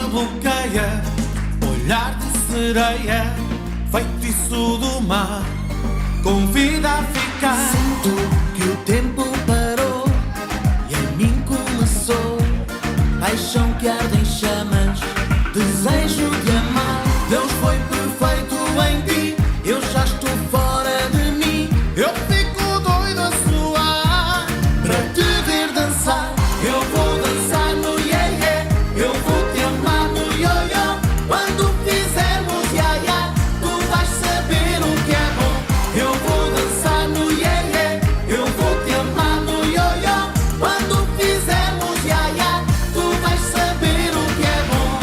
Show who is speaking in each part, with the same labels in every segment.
Speaker 1: bloqueia, olhar de sereia, feitiço do mar, convida a ficar.
Speaker 2: Sinto que o tempo parou e em mim começou paixão que arde em chamas, desejo de amar. Deus foi perfeito em ti, eu já estou fora de mim.
Speaker 1: Eu fico doido a suar
Speaker 2: para te ver dançar.
Speaker 1: Eu vou dançar no iê-iê, eu vou te amar no ioiô. Quando fizermos iaiá, tu vais saber o que é bom. Eu vou dançar no iê-iê, eu vou te amar no ioiô. Quando fizermos iaiá, tu vais saber o que é bom.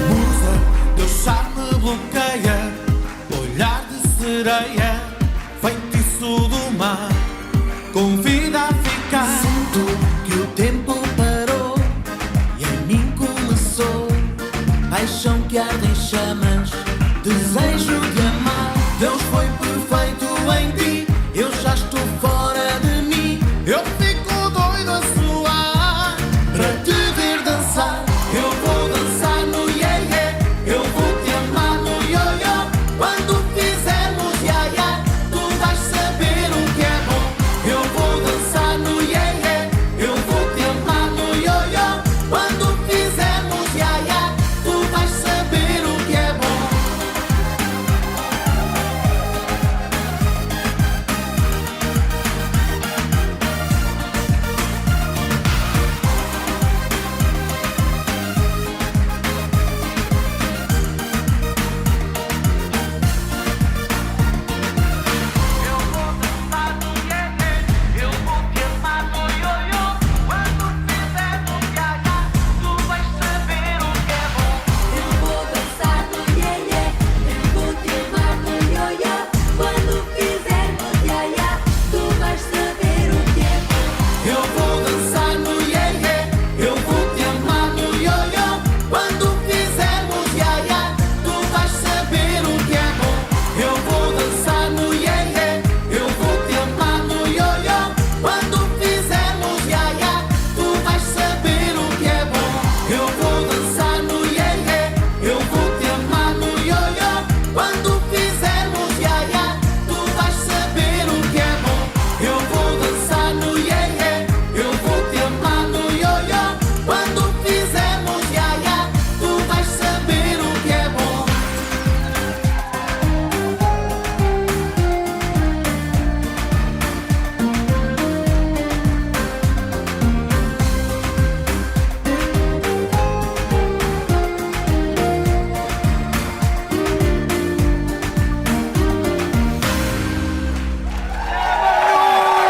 Speaker 1: Musa, teu charme bloqueia, olhar de sereia, feitiço do mar, convida a ficar.
Speaker 2: Sinto que o tempo parou e em mim começou paixão que arde em chamas, desejo de amar.
Speaker 1: Deus foi